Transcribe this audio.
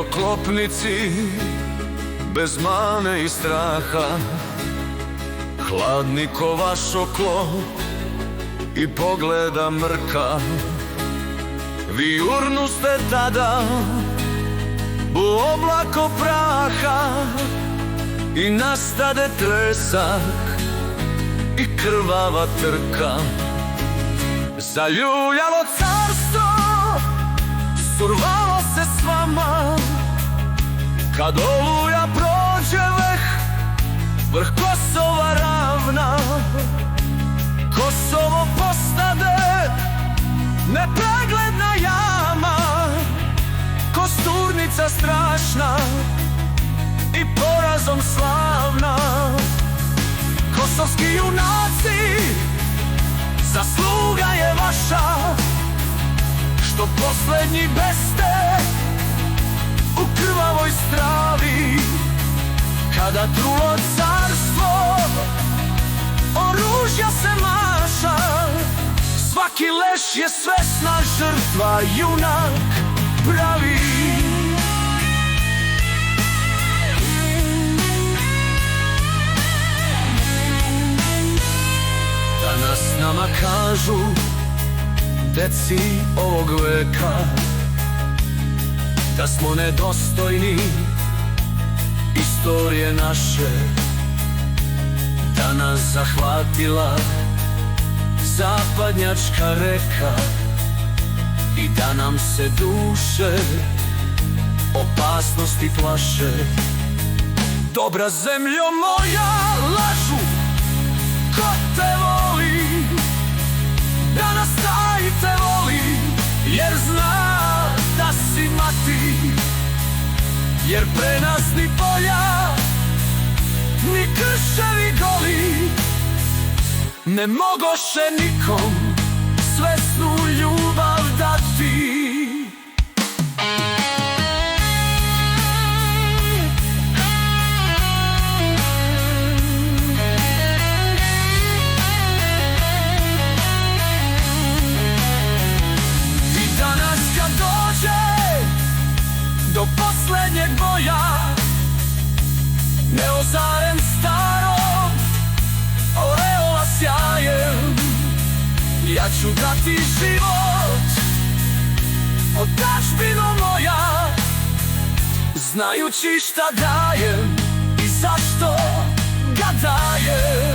oklopnici, bez mane i straha, hladni ko vaš oklop i pogleda mrka. Vi urnu ste tada u oblako praha i nastade tresak i krvava trka. Zaljuljalo carstvo survalo se s vama, kad oluja prođe vrh Kosova ravna. Kosovo postade nepregledna jama, kosturnica strašna i porazom slavna. Kosovski junaci, zasluga je vaša, što poslednji beste u krvavoj stravi. Kada trulo carstvo oružja se maša, svaki leš je svesna žrtva, junak pravi. Danas nama kažu deci ovog veka da smo nedostojni istorije naše, da nas zahvatila zapadnjačka reka i da nam se duše opasnosti plaše. Dobra zemljo moja, lažu ko te voli, da nas taj te voli, jer zna da si mati. Jer pre nas ni polja, ni krševi goli ne mogoše nikom svesnu ljubav dati. I danas kad dođe do poslednjeg boja, neozaren starom oreola sjajem, ja ću dati život, otadžbino moja, znajući šta dajem i zašto ga dajem.